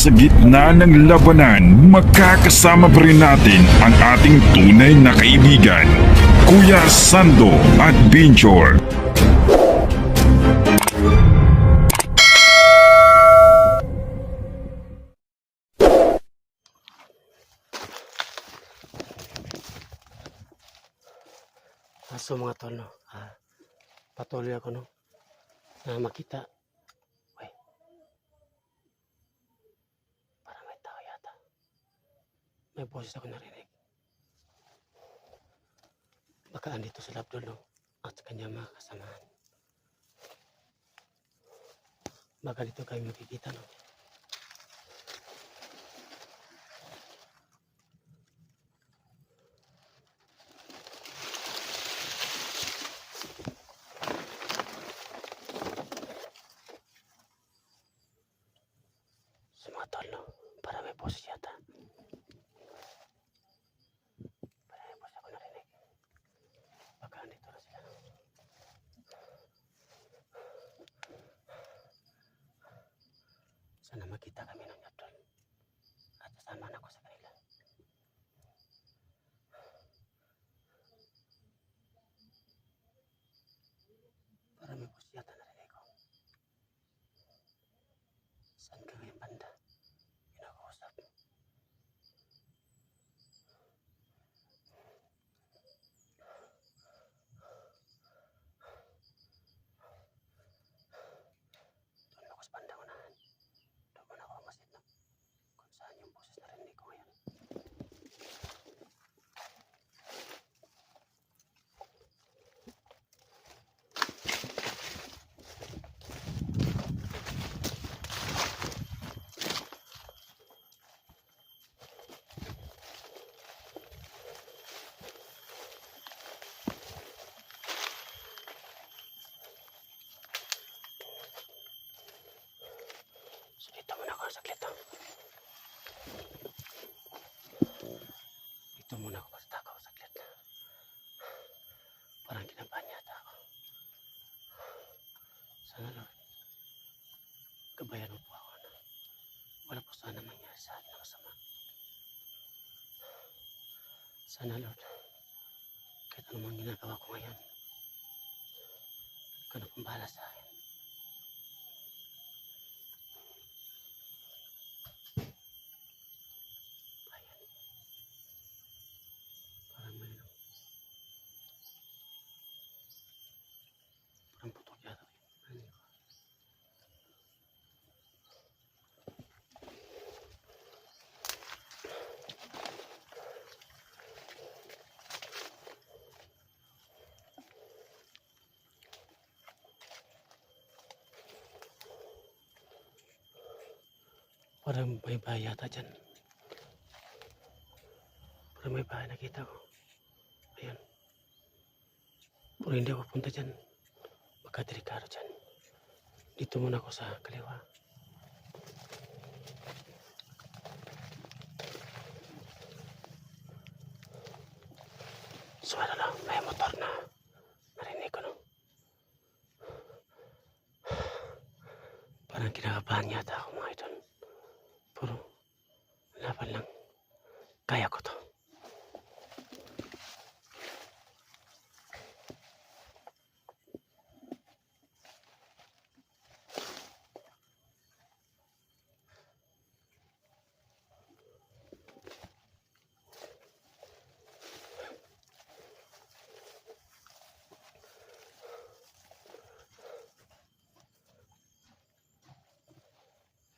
sa gitna ng labanan, makakasama pa rin natin ang ating tunay na kaibigan, Kuya Sando Adventure. So mga tol, no, patuloy ako na makita. Uy, parang may tao yata. May boses ako narinig. Baka andito sa Labdol, no, at sa kanya mga kasamahan. Baka dito kayo makikita, no. Mga tol, no? Para may boses yata. Para may boses ako narinig. Baka andito na sila. Sana makita kami ng Labdol. At sasama na ako sa kanila. Para may boses yata narinig ko. Saan ka ngayong banda? Pinakausap. Doon ako sa bandang unahan. Doon muna ako masid na kung saan yung boses narinig ko ngayon. So dito muna ako saglit, no? Dito muna ako magtakaw saglit. Parang kinabahan yata ako. Sana Lord, gabayan mo po ako na wala po sana mangyari sa akin na masama. Sana Lord, kahit anumang ginagawa ko ngayon, ikaw na pong bahala sa akin. Ayan. Parang may parang putok yata. Ano yun? Parang may bahay yata dyan. Parang may bahay nakita ko. Ayan. Pero hindi ako punta dyan. Baka delikado dyan. Dito muna ako sa kaliwa. So ano lang, may motor na. Narinig ko, no? Parang kinakabahan yata ako mga idol. Pero laban lang. Kaya ko to.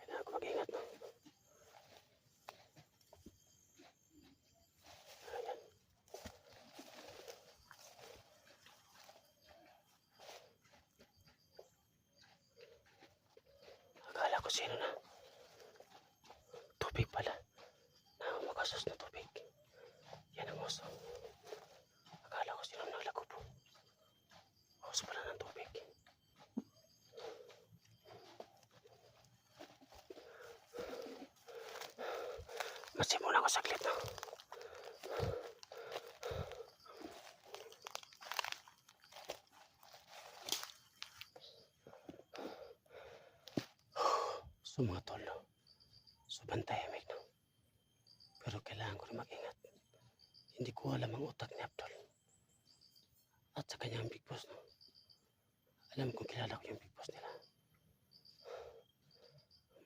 Kailangan ko mag-ingat, no? Ayan. Akala ko sino na. Tubig pala. Nakakasus na tubig. Yan ang oso. Akala ko sino naglakupo. Oso pala ng tubig. Masimula ko saglit, no? So mga tol, so Sobrang tahimik, no? Pero kailangan ko rin mag-ingat. Hindi ko alam ang utak ni Abdul. At sa kanyang Big Boss, no? Alam kong kilala ko yung Big Boss nila.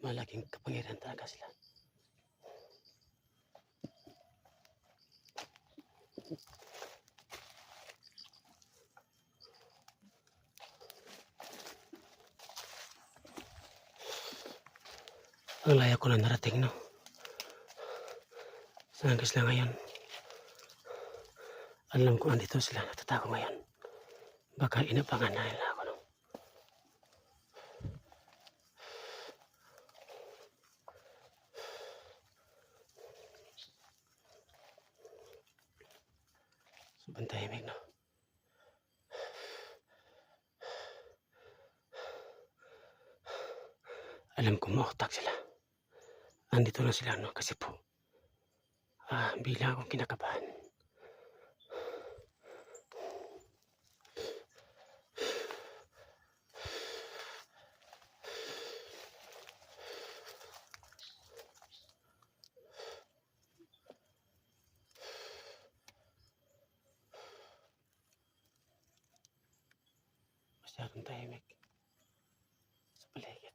Malaking kapangyarihan talaga sila. Ang layo ko na narating, no? Saan sila ngayon? Alam ko andito sila natatago ngayon. Baka inabangan na nila ako, no? Sobrang tahimik, no? Alam ko mautak sila. Andito na sila, no? Kasi po, bigla akong kinakabahan. Masyadong tahimik sa paligid.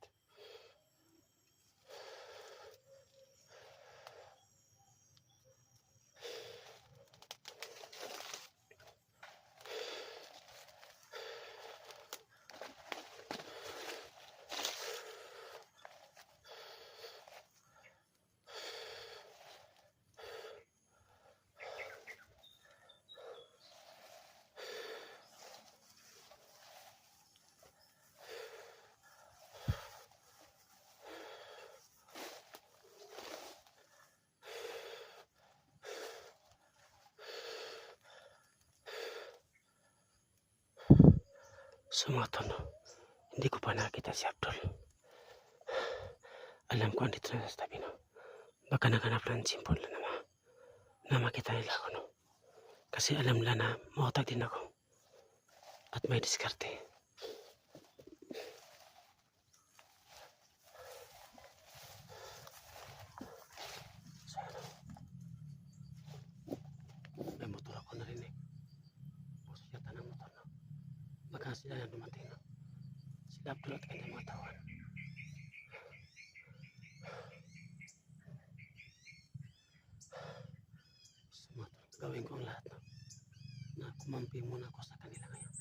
Sumaton, no? Hindi ko pa nakita si Abdul. Alam ko andito na sa tabi, no? Baka naganap ng simpon na makita nila ako, no? Kasi alam nila na mautak din ako. At may diskarte. So, yan, no? May motor ako narinig. Puso yata ng motor, no? Baka sila na dumating, no? Sila Abdul at kanyang mga tawan. Sumaton. Gawin ko ang lahat, no? Na kumampi muna ako sa kanila ngayon.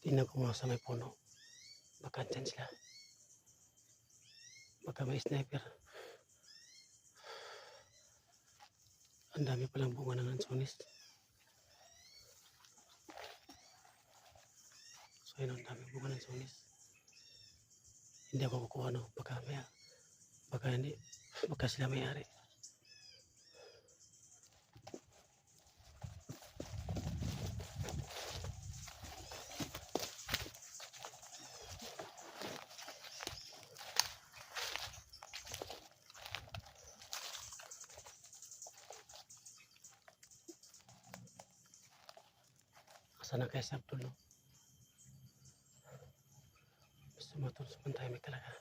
Tingnan ko mga sa may puno. Baka dyan sila. Baka may sniper. Ang dami palang bunga ng lansones. So yun, ang dami bunga ng lansones. Hindi ako kukuha, no? Baka sila may-ari. Sana kaya si Abdul, no? Sumaton, tahimik talaga.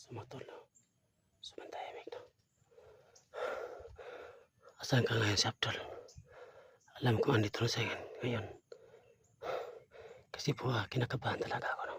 Sumatol, no? Sumantahimik, no? Asan ka ngayon si Abdul? Alam ko andito na siya ngayon. Kasi po, kinakabahan talaga ako, no?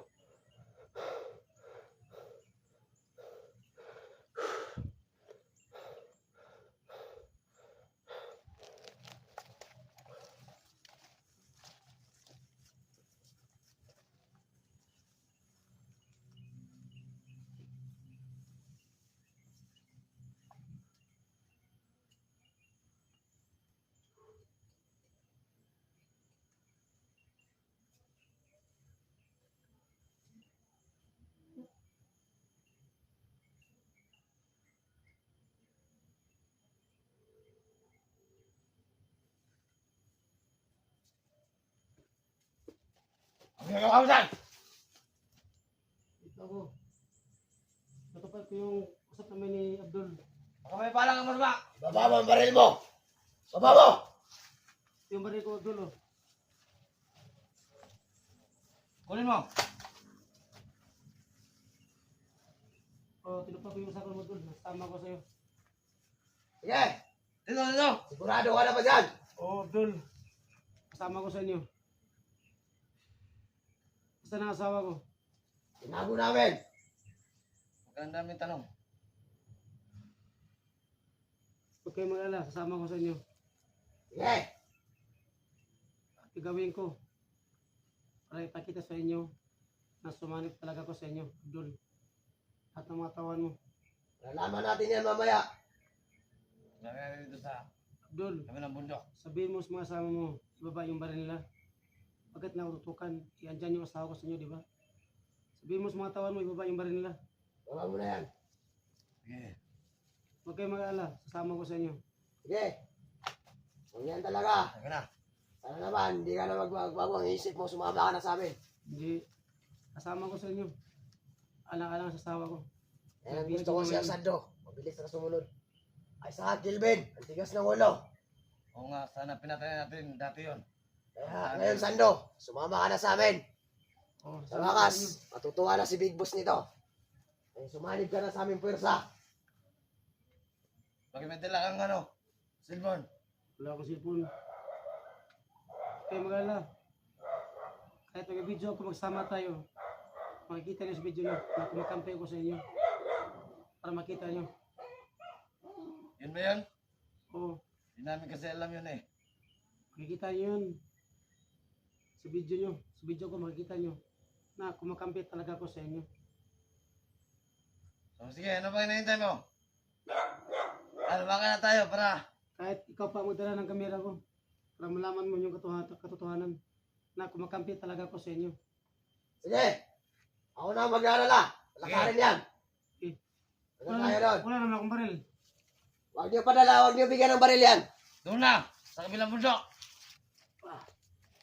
Ang ginagawa mo dyan? Ito ako. Natupad ko yung usap namin ni Abdul. Baka may palang ang masama. Ibaba mo ang baril mo. Baba mo. Yung baril ko, Abdul, oh. Kunin mo. Oh, tinupad ko yung usap mo, Abdul. Tama ko sa'yo. Sige. Dito. Sigurado ka na ba dyan? Oh, Abdul. Kasama ko sa inyo. Basta ang asawa ko. Tinago namin. Maganda namin tanong. Huwag kayong mag-alala. Kasama ko sa inyo. Sige. At gagawin ko para ipakita sa inyo na sumanib talaga ko sa inyo, Abdul. At ang mga tawan mo. Nalaman natin yan mamaya. Nangyari dito sa Abdul, kami ng bundok. sabihin mo sa mga kasama mo, ibaba yung baril nila. Pagkat naututukan, iandyan yung asawa ko sa inyo, di ba? Sabihin mo sa mga tawan mo, ibaba yung baril nila. Baba mo na yan. Sige. Huwag kayong mag-alala. Sasama ko sa inyo. Sige. Kung yan talaga. Sige na. Sana naman, hindi ka na magbago ang isip mo. Sumama ka na sa amin. Hindi. Kasama ko sa inyo. Alang-alang sa asawa ko. Yan ang gusto ko siya, Sando. Mabilis na sumunod. Ay sa Gilbin, ang tigas ng ulo. Oo nga, sana pinatay natin dati yon. Kaya ngayon, Sando, sumama ka na sa amin. Oh, Sa wakas, matutuwa na si Big Boss nito. Ay sumanib ka na sa aming pwersa. Bakit may dala kang ano? Silbon. wala akong cellphone. Kaya mag-alala. Kahit mag-video ako, magsama tayo. Makikita niyo sa video niyo na kumakampi ko sa inyo. Para makita niyo. Yun ba yun? Oo. Hindi namin kasi alam yun eh. Makikita niyo yun. Sa video niyo. Sa video ko makikita niyo na kumakampi talaga ako sa inyo. So sige, ano ba hinahintay mo? Alma ka na tayo para Kahit ikaw pa magdala ng kamera ko. Para malaman mo yung katotohanan na kumakampi talaga ako sa inyo. Sige, ako na ang mag-aalala. Lakarin yan. Eh, Ano tayo doon? wala naman akong baril. Huwag niyo padala, huwag niyo bigyan ng baril yan. doon na, sa kabilang bundok.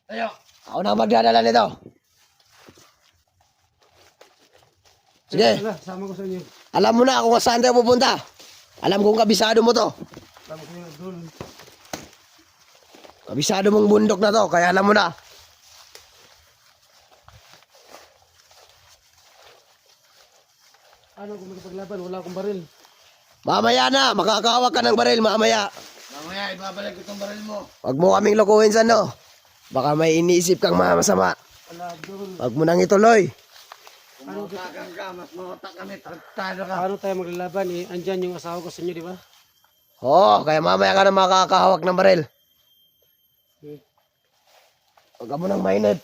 Tayo. Ako na ang magdadala nito. Sige, Wala, sama ko sa inyo. alam mo na kung saan tayo pupunta. Alam kong kabisado mo to. Sama ko yung Abdul. Kabisado mong bundok na to, kaya alam mo na. Ano kung magpaglaban? Wala akong baril. Mamaya na, makakahawak ka ng baril mamaya. Mamaya, ibabalik ko itong baril mo. Huwag mo kaming lokohin sa no. Baka may iniisip kang masama. Wala, Abdul. Huwag mo nang ituloy. Kung mautakan ka, mas mautak kami, traktado ka. Paano tayo maglalaban eh? Andyan yung asawa ko sa inyo, di ba? Oo, kaya mamaya ka na makakahawak ng baril. Hmm. Huwag ka mo nang mainit.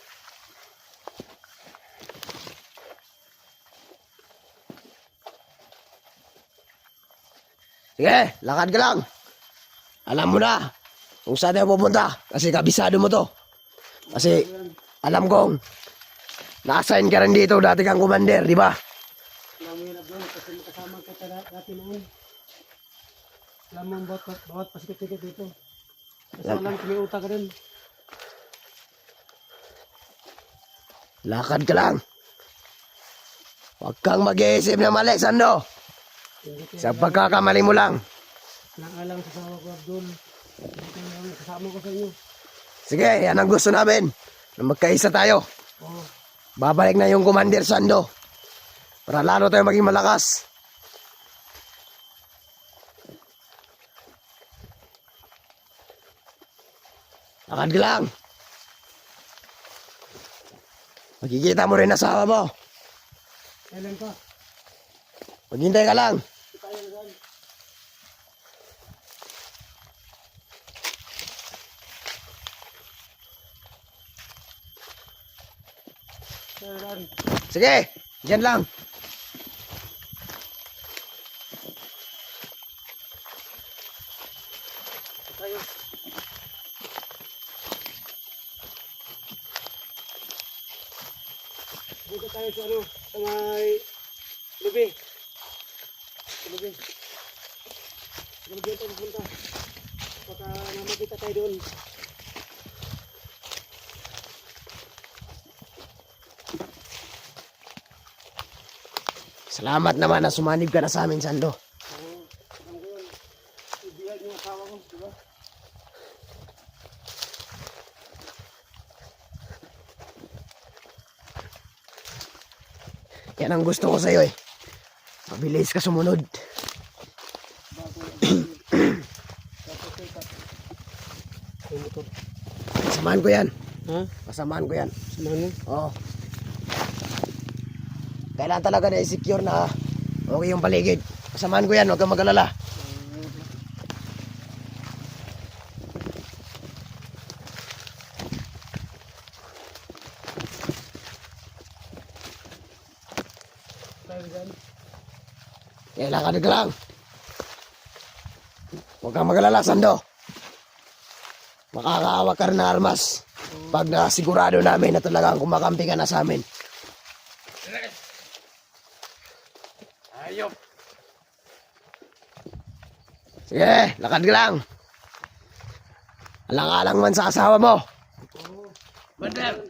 Sige, lakad ka lang. Alam mo na kung saan tayo pupunta kasi kabisado mo to. Kasi alam kong na-assign ka rin dito, dati kang commander, di ba? Alam mo yun, Abdul, kasi makasama kita dati noon. Alam mo bawat pasikit-sikit dito. Kasi alam ko may utak ka rin. Lakad ka lang. Huwag kang mag-iisip na mali, Sando. Hindi ko Sa pagkakamali mo lang. naalang sa asawa ko, Abdul. Hindi ko lang kasama ko sa inyo. Sige, yan ang gusto namin. Na magkaisa tayo. Oo. Babalik na yung Commander Sando. Para lalo tayo maging malakas. Lakad ka lang. Makikita mo rin asawa mo. Kailan pa? Maghintay ka lang. Kailan? Sige, dyan lang. Tayo. Dito tayo sa ano, sa may lubi. Sa lubi. Sa lubi tayo pupunta. Baka namakita tayo doon. Salamat naman na sumanib ka na sa amin, Sando. Alam ko yun. Ibigay yung asawa ko, di ba? Yan ang gusto ko sa'yo eh. Mabilis ka sumunod. Yung motor. Samahan ko yan. Ha? Kasamahan ko yan. Samahan mo? Oo. Kailangan talaga na i-secure na okay yung paligid. Kasamahan ko yan, huwag kang mag-alala. Tayo dyan. Kailangan ka lang. Huwag kang mag-alala, Sando. Makakahawak ka rin ng armas pag nasigurado namin na talagang kumakampi ka na sa amin. Ayop. Sige, lakad ka lang. Alang-alang man sa asawa mo. Bandel.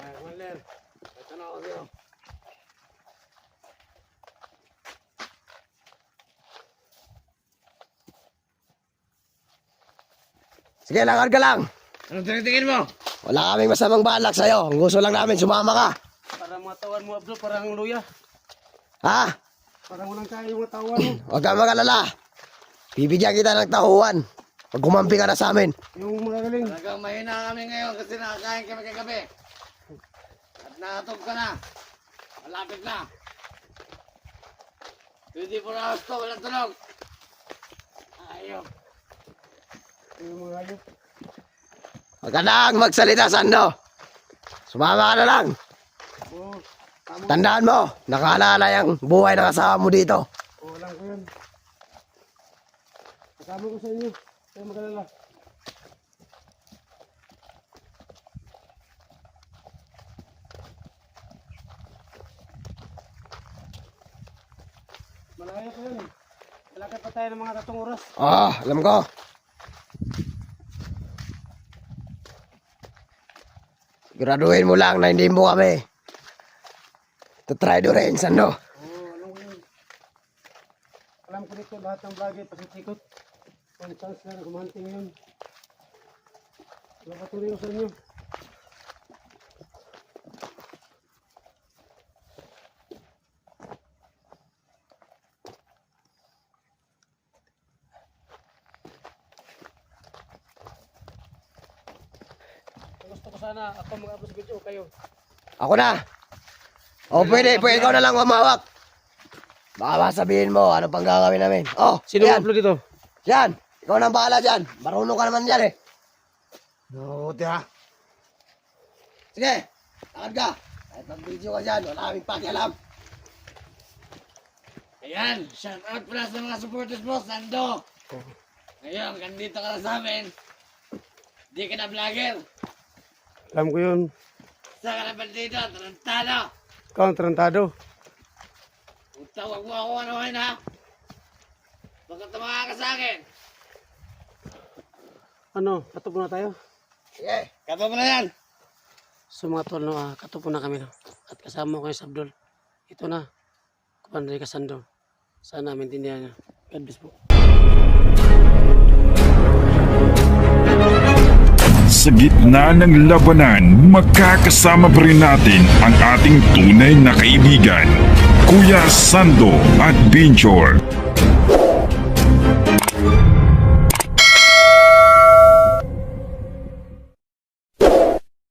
Ay, Waller. Ito na ako sa'yo. Sige, lakad ka lang. Anong tinitingin mo? Wala kaming masamang balak sa'yo. Ang gusto lang namin, sumama ka. Para matawan mo, Abdul, parang luya. Ha? Parang walang kaya yung matawan mo. Huwag kang mag-alala. Bibigyan kita ng tahuan. Pag kumampi ka na sa amin. Yung magagaling. Talagang mahina kami ngayon kasi nakakain kami kagabi. At nakatog ka na. Malapit na. 24 hours to, walang tunog. Ayop. Yung mga ayop. Huwag ka lang magsalita, Sando. Sumama ka na lang. Oo. Tama. Tandaan mo, nakaalala yung buhay ng asawa mo dito. Oo, alam ko yun. Kasama ko sa inyo. Kaya mag-alala. Malaya pa yun. Malakad pa tayo ng mga 3 oras. Oo, alam ko. Graduhin mo lang na hindi mo kami. Try do rin, Sando. Oo, alam ko yun. Alam ko dito lahat ng vlogger pasitikot. One chance lang kumanting yun. Napatuloy ko sa inyo. Gusto ko sana ako mag-upload sa video, kayo. Ako na. O pwede ikaw na lang mamawak. Baka sabihin mo, ano pang gagawin namin. Oh, Sino yan. upload dito? Yan, ikaw na ang bahala dyan. Marunong ka naman dyan eh. Buti ha. Sige, lakad ka. Kahit mag-video ka dyan, wala kaming pakialam. Ayan, shout out pala sa mga supporters mo, Sando. Ngayon, ganito ka na sa amin. Di ka na vlogger. Alam ko yun. Saan ka na bandito, tarantado. Ikaw ang tarantado. Tawag mo ako ano ha. Baka tumawa ka sa akin. Ano, katupo na tayo? Sige. Kapa mo na yan. So mga tol, no, katupo na kami. No? At kasama ko yung Sabdol. Ito na, Kupanday Kasando. Sana maintindihan niyo. God bless po. Sa gitna ng labanan, magkakasama pa rin natin ang ating tunay na kaibigan, Kuya Sando at Binjor.